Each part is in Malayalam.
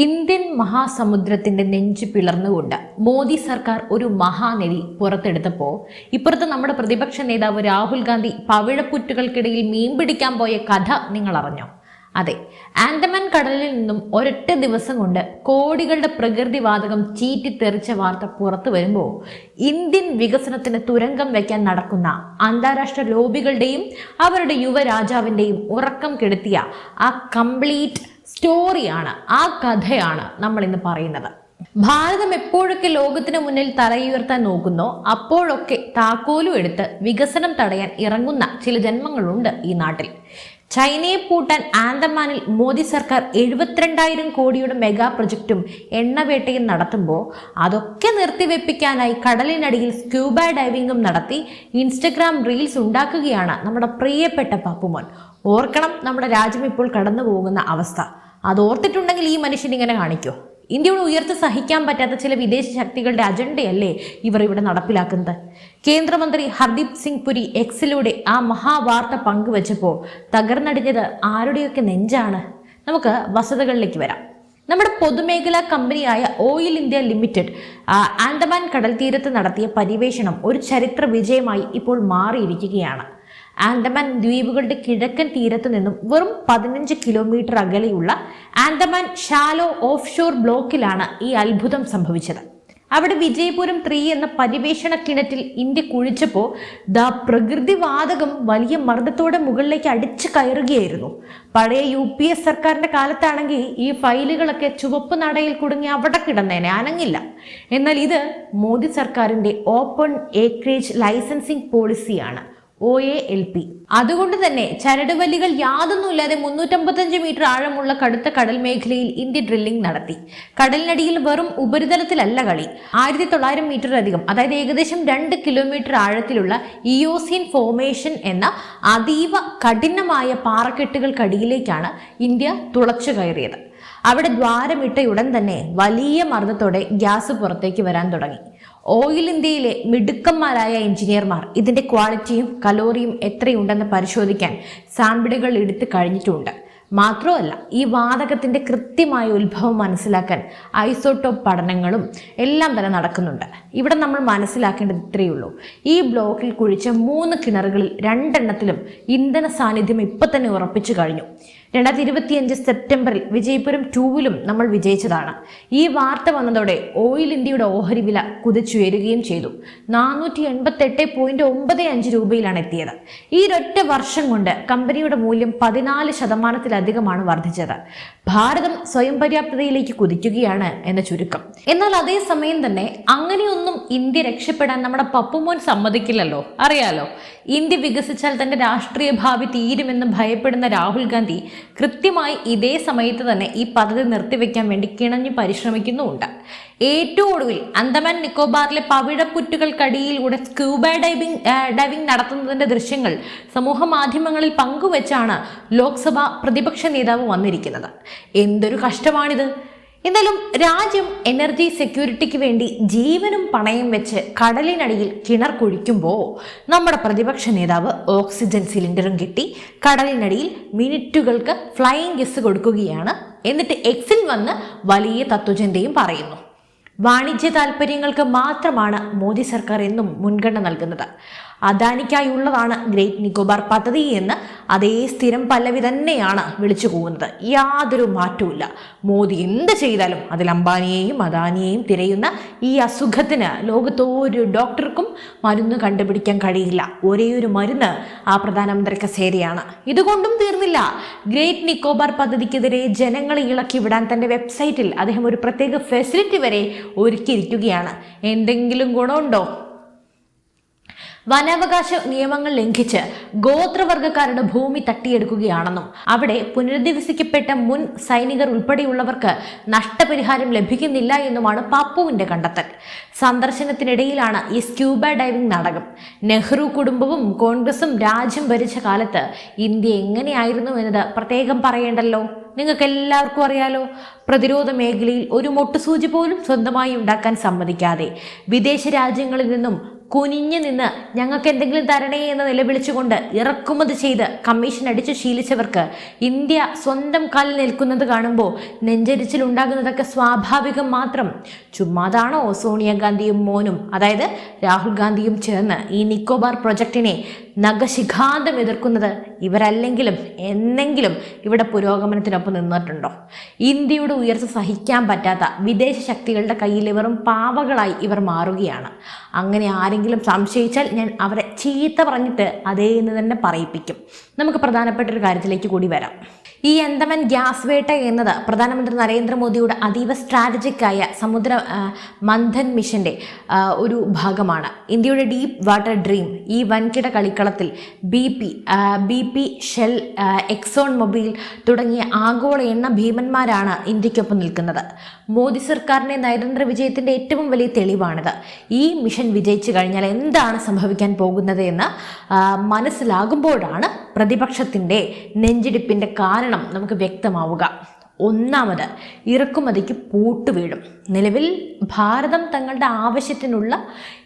ഇന്ത്യൻ മഹാസമുദ്രത്തിന്റെ നെഞ്ചു പിളർന്നുകൊണ്ട് മോദി സർക്കാർ ഒരു മഹാനദി പുറത്തെടുത്തപ്പോൾ ഇപ്പുറത്ത് നമ്മുടെ പ്രതിപക്ഷ നേതാവ് രാഹുൽ ഗാന്ധി പവിഴപ്പുറ്റുകൾക്കിടയിൽ മീൻ പിടിക്കാൻ പോയ കഥ നിങ്ങൾ അറിഞ്ഞോ? അതെ, ആൻഡമാൻ കടലിൽ നിന്നും ഒരൊറ്റ ദിവസം കൊണ്ട് കോടികളുടെ പ്രകൃതിവാതകം ചീറ്റിത്തെറിച്ച വാർത്ത പുറത്തു വരുമ്പോൾ ഇന്ത്യൻ വികസനത്തിന് തുരങ്കം വയ്ക്കാൻ നടക്കുന്ന അന്താരാഷ്ട്ര ലോബികളുടെയും അവരുടെ യുവരാജാവിൻ്റെയും ഉറക്കം കെടുത്തിയ ആ കംപ്ലീറ്റ് സ്റ്റോറിയാണ്, ആ കഥയാണ് നമ്മൾ ഇന്ന് പറയുന്നത്. ഭാരതം എപ്പോഴൊക്കെ ലോകത്തിന് മുന്നിൽ തലയുയർത്താൻ നോക്കുന്നോ അപ്പോഴൊക്കെ താക്കോലും എടുത്ത് വികസനം തടയാൻ ഇറങ്ങുന്ന ചില ജന്മങ്ങളുണ്ട് ഈ നാട്ടിൽ. ചൈനയെ പൂട്ടാൻ ആൻഡമാനിൽ മോദി സർക്കാർ 72,000 കോടിയുടെ മെഗാ പ്രൊജക്റ്റും എണ്ണവേട്ടയും നടത്തുമ്പോൾ അതൊക്കെ നിർത്തിവെപ്പിക്കാനായി കടലിനടിയിൽ സ്ക്യൂബ ഡൈവിംഗും നടത്തി ഇൻസ്റ്റഗ്രാം റീൽസ് ഉണ്ടാക്കുകയാണ് നമ്മുടെ പ്രിയപ്പെട്ട പപ്പുമോൻ. ഓർക്കണം നമ്മുടെ രാജ്യം ഇപ്പോൾ കടന്നു പോകുന്ന അവസ്ഥ. അത് ഓർത്തിട്ടുണ്ടെങ്കിൽ ഈ മനുഷ്യൻ ഇങ്ങനെ കാണിക്കോ? ഇന്ത്യയോട് ഉയർത്തി സഹിക്കാൻ പറ്റാത്ത ചില വിദേശ ശക്തികളുടെ അജണ്ടയല്ലേ ഇവർ ഇവിടെ നടപ്പിലാക്കുന്നത്? കേന്ദ്രമന്ത്രി ഹർദീപ് സിംഗ് പുരി എക്സിലൂടെ ആ മഹാവാർത്ത പങ്കുവച്ചപ്പോൾ തകർന്നടിഞ്ഞത് ആരുടെയൊക്കെ നെഞ്ചാണ്? നമുക്ക് വസ്തുതകളിലേക്ക് വരാം. നമ്മുടെ പൊതുമേഖലാ കമ്പനിയായ ഓയിൽ ഇന്ത്യ ലിമിറ്റഡ് ആൻഡമാൻ കടൽ തീരത്ത് നടത്തിയ പര്യവേഷണം ഒരു ചരിത്ര വിജയമായി ഇപ്പോൾ മാറിയിരിക്കുകയാണ്. ആൻഡമാൻ ദ്വീപുകളുടെ കിഴക്കൻ തീരത്തു നിന്നും വെറും 15 കിലോമീറ്റർ അകലെയുള്ള ആൻഡമാൻ ഷാലോ ഓഫ് ഷോർ ബ്ലോക്കിലാണ് ഈ അത്ഭുതം സംഭവിച്ചത്. അവിടെ വിജയപുരം 3 എന്ന പര്യവേഷണ കിണറ്റിൽ ഇന്ത്യ കുഴിച്ചപ്പോൾ പ്രകൃതിവാതകം വലിയ മർദ്ദത്തോടെ മുകളിലേക്ക് അടിച്ചു കയറുകയായിരുന്നു. പഴയ UPS സർക്കാരിന്റെ കാലത്താണെങ്കിൽ ഈ ഫയലുകളൊക്കെ ചുവപ്പ് നടയിൽ കുടുങ്ങി അവിടെ കിടന്നേനെ, അനങ്ങില്ല. എന്നാൽ ഇത് മോദി സർക്കാരിന്റെ ഓപ്പൺ ഏക്രേജ് ലൈസൻസിംഗ് പോളിസിയാണ്, OALP. അതുകൊണ്ട് തന്നെ ചരടുവല്ലികൾ യാതൊന്നുമില്ലാതെ 355 മീറ്റർ ആഴമുള്ള കടുത്ത കടൽ മേഖലയിൽ ഇന്ത്യ ഡ്രില്ലിംഗ് നടത്തി. കടലിനടിയിൽ വെറും ഉപരിതലത്തിലല്ല കളി. 1900 മീറ്ററിലധികം, അതായത് ഏകദേശം 2 കിലോമീറ്റർ ആഴത്തിലുള്ള ഇയോസീൻ ഫോർമേഷൻ എന്ന അതീവ കഠിനമായ പാറക്കെട്ടുകൾക്കടിയിലേക്കാണ് ഇന്ത്യ തുളച്ചു കയറിയത്. അവിടെ ദ്വാരമിട്ടയുടൻ തന്നെ വലിയ മർദ്ദത്തോടെ ഗ്യാസ് പുറത്തേക്ക് വരാൻ തുടങ്ങി. ഓയിൽ ഇന്ത്യയിലെ മിടുക്കന്മാരായ എഞ്ചിനീയർമാർ ഇതിന്റെ ക്വാളിറ്റിയും കലോറിയും എത്രയുണ്ടെന്ന് പരിശോധിക്കാൻ സാമ്പിളുകൾ എടുത്തു കഴിഞ്ഞിട്ടുണ്ട്. മാത്രമല്ല, ഈ വാതകത്തിന്റെ കൃത്യമായ ഉത്ഭവം മനസ്സിലാക്കാൻ ഐസോട്ടോപ്പ് പഠനങ്ങളും എല്ലാം തന്നെ നടക്കുന്നുണ്ട്. ഇവിടെ നമ്മൾ മനസ്സിലാക്കേണ്ടത് ഇത്രയേ ഉള്ളൂ: ഈ ബ്ലോക്കിൽ കുഴിച്ച 3 കിണറുകളിൽ 2 എണ്ണത്തിലും ഇന്ധന സാന്നിധ്യം ഇപ്പൊ തന്നെ ഉറപ്പിച്ചു കഴിഞ്ഞു. 2025 സെപ്റ്റംബറിൽ വിജയപുരം 2-ലും നമ്മൾ വിജയിച്ചതാണ്. ഈ വാർത്ത വന്നതോടെ ഓയിൽ ഇന്ത്യയുടെ ഓഹരി വില കുതിച്ചുയരുകയും ചെയ്തു. 488.95 രൂപയിലാണ് എത്തിയത്. ഈ ഒരൊറ്റ വർഷം കൊണ്ട് കമ്പനിയുടെ മൂല്യം 14% വർദ്ധിച്ചത്. ഭാരതം സ്വയം പര്യാപ്തതയിലേക്ക് കുതിക്കുകയാണ് എന്ന ചുരുക്കം. എന്നാൽ അതേസമയം തന്നെ അങ്ങനെയൊന്നും ഇന്ത്യ രക്ഷപ്പെടാൻ നമ്മുടെ പപ്പുമോൻ സമ്മതിക്കില്ലല്ലോ. അറിയാലോ, ഇന്ത്യ വികസിച്ചാൽ തന്റെ രാഷ്ട്രീയ ഭാവി തീരുമെന്ന് ഭയപ്പെടുന്ന രാഹുൽ ഗാന്ധി കൃത്യമായി ഇതേ സമയത്ത് തന്നെ ഈ പദ്ധതി നിർത്തിവെക്കാൻ വേണ്ടി കിണഞ്ഞു പരിശ്രമിക്കുന്നുമുണ്ട്. ഏറ്റവും ഒടുവിൽ അന്തമാൻ നിക്കോബാറിലെ പവിഴപ്പുറ്റുകൾക്കടിയിലൂടെ സ്ക്യൂബ ഡൈവിംഗ് നടത്തുന്നതിന്റെ ദൃശ്യങ്ങൾ സമൂഹ മാധ്യമങ്ങളിൽ പങ്കുവെച്ചാണ് ലോക്സഭ പ്രതിപക്ഷ നേതാവ് വന്നിരിക്കുന്നത്. എന്തൊരു കഷ്ടമാണിത്! എന്നാലും രാജ്യം എനർജി സെക്യൂരിറ്റിക്ക് വേണ്ടി ജീവനും പണയം വെച്ച് കടലിനടിയിൽ കിണർ കുഴിക്കുമ്പോൾ നമ്മുടെ പ്രതിപക്ഷ നേതാവ് ഓക്സിജൻ സിലിണ്ടറും കിട്ടി കടലിനടിയിൽ മിനിറ്റുകൾക്ക് ഫ്ലൈയിങ് കിസ് കൊടുക്കുകയാണ്. എന്നിട്ട് എക്സിൽ വന്ന് വലിയ തത്വചിന്തയും പറയുന്നു. വാണിജ്യ താല്പര്യങ്ങൾക്ക് മാത്രമാണ് മോദി സർക്കാർ എന്നും മുൻഗണന നൽകുന്നത്. അദാനിക്കായുള്ളതാണ് ഗ്രേറ്റ് നിക്കോബാർ പദ്ധതി എന്ന് അതേ സ്ഥിരം പല്ലവി തന്നെയാണ് വിളിച്ചു പോകുന്നത്. യാതൊരു മാറ്റവുമില്ല. മോദി എന്ത് ചെയ്താലും അതിൽ അംബാനിയെയും അദാനിയെയും തിരയുന്ന ഈ അസുഖത്തിന് ലോകത്ത് ഒരു ഡോക്ടർക്കും മരുന്ന് കണ്ടുപിടിക്കാൻ കഴിയില്ല. ഒരേ ഒരു മരുന്ന് ആ പ്രധാനമന്ത്രി കസേരയാണ്. ഇതുകൊണ്ടും തീർന്നില്ല. ഗ്രേറ്റ് നിക്കോബാർ പദ്ധതിക്കെതിരെ ജനങ്ങളെ ഇളക്കി വിടാൻ തന്റെ വെബ്സൈറ്റിൽ അദ്ദേഹം ഒരു പ്രത്യേക ഫെസിലിറ്റി വരെ ഒരുക്കിയിരിക്കുകയാണ്. എന്തെങ്കിലും ഗുണമുണ്ടോ? വനാവകാശ നിയമങ്ങൾ ലംഘിച്ച് ഗോത്രവർഗക്കാരുടെ ഭൂമി തട്ടിയെടുക്കുകയാണെന്നും അവിടെ പുനരധിവസിക്കപ്പെട്ട മുൻ സൈനികർ ഉൾപ്പെടെയുള്ളവർക്ക് നഷ്ടപരിഹാരം ലഭിക്കുന്നില്ല എന്നുമാണ് പപ്പുവിന്റെ കണ്ടെത്തൽ. സന്ദർശനത്തിനിടയിലാണ് ഈ സ്ക്യൂബ ഡൈവിംഗ് നാടകം. നെഹ്റു കുടുംബവും കോൺഗ്രസും രാജ്യം ഭരിച്ച കാലത്ത് ഇന്ത്യ എങ്ങനെയായിരുന്നു എന്നത് പ്രത്യേകം പറയേണ്ടല്ലോ. നിങ്ങൾക്ക് എല്ലാവർക്കും അറിയാലോ. പ്രതിരോധ മേഖലയിൽ ഒരു മൊട്ടുസൂചി പോലും സ്വന്തമായി ഉണ്ടാക്കാൻ സമ്മതിക്കാതെ വിദേശ രാജ്യങ്ങളിൽ നിന്നും കുനിഞ്ഞു നിന്ന് ഞങ്ങൾക്ക് എന്തെങ്കിലും തരണേ എന്ന് നിലവിളിച്ചുകൊണ്ട് ഇറക്കുമതി ചെയ്ത് കമ്മീഷൻ അടിച്ചു ശീലിച്ചവർക്ക് ഇന്ത്യ സ്വന്തം കാലിൽ നിൽക്കുന്നത് കാണുമ്പോൾ നെഞ്ചരിച്ചിൽ ഉണ്ടാകുന്നതൊക്കെ സ്വാഭാവികം മാത്രം. ചുമ്മാതാണോ സോണിയാഗാന്ധിയും മോനും, അതായത് രാഹുൽ ഗാന്ധിയും ചേർന്ന് ഈ നിക്കോബാർ പ്രൊജക്ടിനെ നഖശിഖാന്തം എതിർക്കുന്നത്? ഇവരല്ലെങ്കിലും എന്നെങ്കിലും ഇവിടെ പുരോഗമനത്തിനൊപ്പം നിന്നിട്ടുണ്ടോ? ഇന്ത്യയുടെ ഉയർച്ച സഹിക്കാൻ പറ്റാത്ത വിദേശ ശക്തികളുടെ കയ്യിൽ വെറും പാവകളായി ഇവർ മാറുകയാണ്. അങ്ങനെ ആരെങ്കിലും സംശയിച്ചാൽ ഞാൻ അവരെ ചീത്ത പറഞ്ഞിട്ട് അതേ എന്ന് തന്നെ പറയിപ്പിക്കും. നമുക്ക് പ്രധാനപ്പെട്ട ഒരു കാര്യത്തിലേക്ക് കൂടി വരാം. ഈ അന്തമാൻ ഗ്യാസ് വേട്ട എന്നത് പ്രധാനമന്ത്രി നരേന്ദ്രമോദിയുടെ അതീവ സ്ട്രാറ്റജിക്കായ സമുദ്ര മന്ഥൻ മിഷന്റെ ഒരു ഭാഗമാണ്. ഇന്ത്യയുടെ ഡീപ്പ് വാട്ടർ ഡ്രീം ഈ വൻകിട കളിക്കളത്തിൽ B P shell, Exxon mobile തുടങ്ങിയ ആഗോള എണ്ണ ഭീമന്മാരാണ് ഇന്ത്യക്കൊപ്പം നിൽക്കുന്നത്. മോദി സർക്കാരിന്റെ നയതന്ത്ര വിജയത്തിന്റെ ഏറ്റവും വലിയ തെളിവാണിത്. ഈ മിഷൻ വിജയിച്ചു കഴിഞ്ഞാൽ എന്താണ് സംഭവിക്കാൻ പോകുന്നത് എന്ന് മനസ്സിലാകുമ്പോഴാണ് പ്രതിപക്ഷത്തിന്റെ നെഞ്ചിടിപ്പിന്റെ കാരണം നമുക്ക് വ്യക്തമാവുക. ഒന്നാമത്, ഇറക്കുമതിക്ക് പൂട്ട് വീഴും. നിലവിൽ ഭാരതം തങ്ങളുടെ ആവശ്യത്തിനുള്ള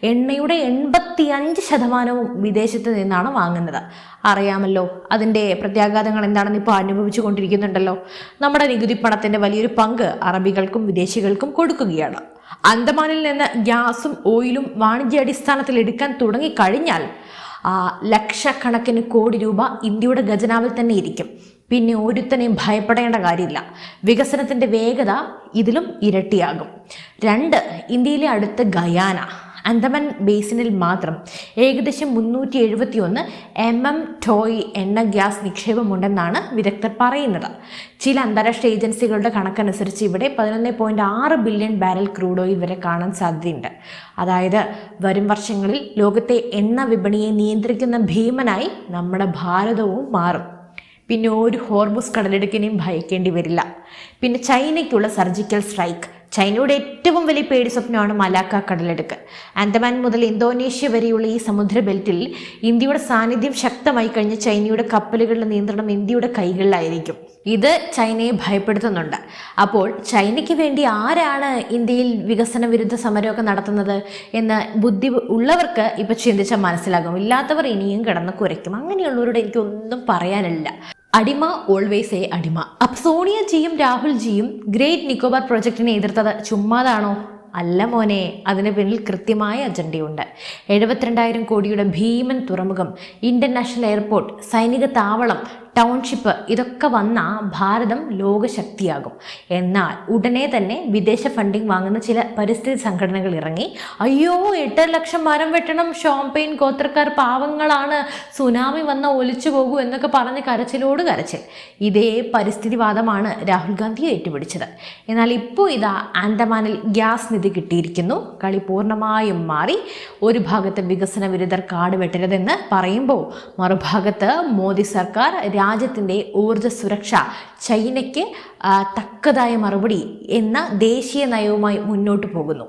എണ്ണയുടെ 85% വിദേശത്ത് നിന്നാണ് വാങ്ങുന്നത്. അറിയാമല്ലോ അതിൻ്റെ പ്രത്യാഘാതങ്ങൾ എന്താണെന്ന് ഇപ്പോൾ അനുഭവിച്ചു കൊണ്ടിരിക്കുന്നുണ്ടല്ലോ. നമ്മുടെ നികുതി പണത്തിൻ്റെ വലിയൊരു പങ്ക് അറബികൾക്കും വിദേശികൾക്കും കൊടുക്കുകയാണ്. അന്തമാനിൽ നിന്ന് ഗ്യാസും ഓയിലും വാണിജ്യാടിസ്ഥാനത്തിൽ എടുക്കാൻ തുടങ്ങിക്കഴിഞ്ഞാൽ ലക്ഷക്കണക്കിന് കോടി രൂപ ഇന്ത്യയുടെ ഖജനാവിൽ തന്നെ ഇരിക്കും. പിന്നെ ഒരുത്തനെയും ഭയപ്പെടേണ്ട കാര്യമില്ല. വികസനത്തിൻ്റെ വേഗത ഇതിലും ഇരട്ടിയാകും. 2, ഇന്ത്യയിലെ അടുത്ത ഗയാന. അന്തമാൻ ബേസിനിൽ മാത്രം ഏകദേശം 371 ടോയ് എണ്ണ ഗ്യാസ് നിക്ഷേപമുണ്ടെന്നാണ് വിദഗ്ധർ പറയുന്നത്. ചില അന്താരാഷ്ട്ര ഏജൻസികളുടെ കണക്കനുസരിച്ച് ഇവിടെ 11.6 ബില്യൺ ബാരൽ ക്രൂഡ് ഓയിൽ വരെ കാണാൻ സാധ്യതയുണ്ട്. അതായത് വരും വർഷങ്ങളിൽ ലോകത്തെ എണ്ണ വിപണിയെ നിയന്ത്രിക്കുന്ന ഭീമനായി നമ്മുടെ ഭാരതവും മാറും. പിന്നെ ഒരു ഹോർമുസ് കടലിടുക്കിനെയും ഭയക്കേണ്ടി വരില്ല. പിന്നെ ചൈനയ്ക്കുള്ള സർജിക്കൽ സ്ട്രൈക്ക്. ചൈനയുടെ ഏറ്റവും വലിയ പേടി സ്വപ്നമാണ് മലാക്ക കടലെടുക്ക്. ആൻഡമാൻ മുതൽ ഇന്തോനേഷ്യ വരെയുള്ള ഈ സമുദ്ര ബെൽറ്റിൽ ഇന്ത്യയുടെ സാന്നിധ്യം ശക്തമായി കഴിഞ്ഞ ചൈനയുടെ കപ്പലുകളുടെ നിയന്ത്രണം ഇന്ത്യയുടെ കൈകളിലായിരിക്കും. ഇത് ചൈനയെ ഭയപ്പെടുത്തുന്നുണ്ട്. അപ്പോൾ ചൈനയ്ക്ക് വേണ്ടി ആരാണ് ഇന്ത്യയിൽ വികസന വിരുദ്ധ സമരമൊക്കെ നടത്തുന്നത് എന്ന് ബുദ്ധി ഉള്ളവർക്ക് ഇപ്പം ചിന്തിച്ചാൽ മനസ്സിലാകും. ഇല്ലാത്തവർ ഇനിയും കിടന്ന് കുരയ്ക്കും. അങ്ങനെയുള്ളവരോട് എനിക്കൊന്നും പറയാനില്ല. അടിമ ഓൾവേസ് എ അടിമ. അപ്പൊ സോണിയജിയും രാഹുൽജിയും ഗ്രേറ്റ് നിക്കോബാർ പ്രൊജക്ടിനെ എതിർത്തത് ചുമ്മാതാണോ? അല്ല മോനെ, അതിന് പിന്നിൽ കൃത്യമായ അജണ്ടയുണ്ട്. 72,000 കോടിയുടെ ഭീമൻ തുറമുഖം, ഇന്റർനാഷണൽ എയർപോർട്ട്, സൈനിക താവളം, ടൗൺഷിപ്പ് ഇതൊക്കെ വന്നാൽ ഭാരതം ലോകശക്തിയാകും. എന്നാൽ ഉടനെ തന്നെ വിദേശ ഫണ്ടിങ് വാങ്ങുന്ന ചില പരിസ്ഥിതി സംഘടനകൾ ഇറങ്ങി, അയ്യോ 8 ലക്ഷം മരം വെട്ടണം, ഷോംപെയിൻ ഗോത്രക്കാർ പാവങ്ങളാണ്, സുനാമി വന്ന ഒലിച്ചു പോകൂ എന്നൊക്കെ പറഞ്ഞ് കരച്ചിലോട് കരച്ചിൽ. ഇതേ പരിസ്ഥിതിവാദമാണ് രാഹുൽ ഗാന്ധി ഏറ്റുപിടിച്ചത്. എന്നാൽ ഇപ്പോൾ ഇതാ ആൻഡമാനിൽ ഗ്യാസ് നിധി കിട്ടിയിരിക്കുന്നു. കളി പൂർണ്ണമായും മാറി. ഒരു ഭാഗത്ത് വികസന വിരുദ്ധർ കാട് വെട്ടരുതെന്ന് പറയുമ്പോൾ മറുഭാഗത്ത് മോദി സർക്കാർ രാജ്യത്തിൻ്റെ ഊർജ്ജ സുരക്ഷ, ചൈനയ്ക്ക് തക്കതായ മറുപടി എന്ന ദേശീയ നയവുമായി മുന്നോട്ട് പോകുന്നു.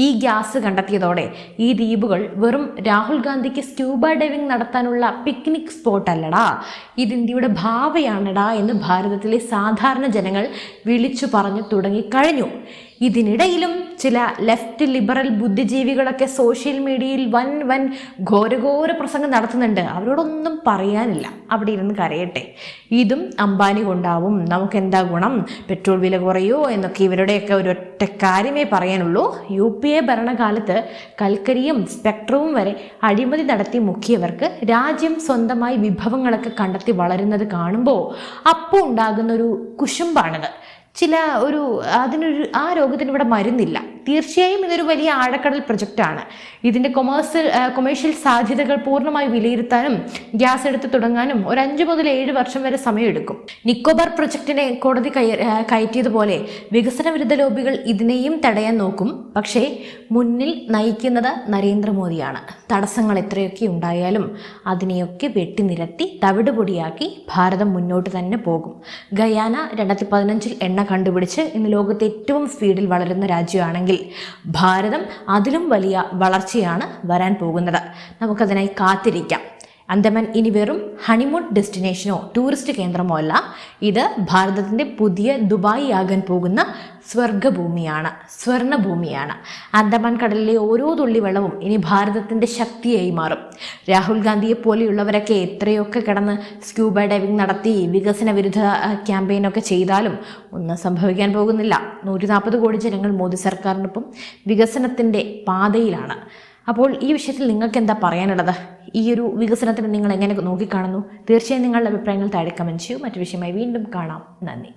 ഈ ഗ്യാസ് കണ്ടെത്തിയതോടെ ഈ ദ്വീപുകൾ വെറും രാഹുൽ ഗാന്ധിക്ക് സ്ക്യൂബ ഡൈവിംഗ് നടത്താനുള്ള പിക്നിക് സ്പോട്ട് അല്ലടാ, ഇത് ഇന്ത്യയുടെ ഭാവിയാണടാ എന്ന് ഭാരതത്തിലെ സാധാരണ ജനങ്ങൾ വിളിച്ചു പറഞ്ഞു തുടങ്ങിക്കഴിഞ്ഞു. ഇതിനിടയിലും ചില ലെഫ്റ്റ് ലിബറൽ ബുദ്ധിജീവികളൊക്കെ സോഷ്യൽ മീഡിയയിൽ വൻ ഘോരഘോര പ്രസംഗം നടത്തുന്നുണ്ട്. അവരോടൊന്നും പറയാനില്ല, അവിടെ ഇരുന്ന് കരയട്ടെ. ഇതും അംബാനി കൊണ്ടാവും, നമുക്കെന്താ ഗുണം, പെട്രോൾ വില കുറയോ എന്നൊക്കെ ഇവരുടെയൊക്കെ ഒരൊറ്റ കാര്യമേ പറയാനുള്ളൂ. UPA ഭരണകാലത്ത് കൽക്കരിയും സ്പെക്ട്രവും വരെ അഴിമതി നടത്തി മുക്കിയവർക്ക് രാജ്യം സ്വന്തമായി വിഭവങ്ങളൊക്കെ കണ്ടെത്തി വളരുന്നത് കാണുമ്പോൾ അപ്പോൾ ഉണ്ടാകുന്നൊരു കുശുമ്പാണത്. ആ രോഗത്തിന് ഇവിടെ മരുന്നില്ല. തീർച്ചയായും ഇതൊരു വലിയ ആഴക്കടൽ പ്രൊജക്റ്റാണ്. ഇതിൻ്റെ കൊമേഴ്ഷ്യൽ സാധ്യതകൾ പൂർണ്ണമായി വിലയിരുത്താനും ഗ്യാസ് എടുത്ത് തുടങ്ങാനും ഒരു 5 മുതൽ 7 വർഷം വരെ സമയമെടുക്കും. നിക്കോബാർ പ്രൊജക്ടിനെ കോടതി കയറ്റിയതുപോലെ വികസന വിരുദ്ധ ലോബികൾ ഇതിനെയും തടയാൻ നോക്കും. പക്ഷേ മുന്നിൽ നയിക്കുന്നത് നരേന്ദ്രമോദിയാണ്. തടസ്സങ്ങൾ എത്രയൊക്കെ ഉണ്ടായാലും അതിനെയൊക്കെ വെട്ടിനിരത്തി തവിടുപൊടിയാക്കി ഭാരതം മുന്നോട്ട് തന്നെ പോകും. ഗയാന 2015 എണ്ണ കണ്ടുപിടിച്ച് ഇന്ന് ലോകത്തെ ഏറ്റവും സ്പീഡിൽ വളരുന്ന രാജ്യമാണെങ്കിൽ ഭാരതം അതിലും വലിയ വളർച്ചയാണ് വരാൻ പോകുന്നത്. നമുക്കതിനായി കാത്തിരിക്കാം. അന്തമാൻ ഇനി വെറും ഹണിമൂൺ ഡെസ്റ്റിനേഷനോ ടൂറിസ്റ്റ് കേന്ദ്രമോ അല്ല, ഇത് ഭാരതത്തിൻ്റെ പുതിയ ദുബായ് ആകാൻ പോകുന്ന സ്വർണ്ണഭൂമിയാണ്. അന്തമാൻ കടലിലെ ഓരോ തുള്ളി വെള്ളവും ഇനി ഭാരതത്തിൻ്റെ ശക്തിയായി മാറും. രാഹുൽ ഗാന്ധിയെ പോലെയുള്ളവരൊക്കെ എത്രയൊക്കെ കിടന്ന് സ്ക്യൂബ ഡൈവിംഗ് നടത്തി വികസന വിരുദ്ധ ക്യാമ്പയിനൊക്കെ ചെയ്താലും ഒന്നും സംഭവിക്കാൻ പോകുന്നില്ല. 140 കോടി ജനങ്ങൾ മോദി സർക്കാരിനൊപ്പം വികസനത്തിൻ്റെ പാതയിലാണ്. അപ്പോൾ ഈ വിഷയത്തിൽ നിങ്ങൾക്ക് എന്താ പറയാനുള്ളത്? ഈ ഒരു വികസനത്തിന് നിങ്ങൾ എങ്ങനെ നോക്കിക്കാണുന്നു? തീർച്ചയായും നിങ്ങളുടെ അഭിപ്രായങ്ങൾ താഴെ കമൻറ്റ് ചെയ്യൂ. മറ്റു വിഷയമായി വീണ്ടും കാണാം. നന്ദി.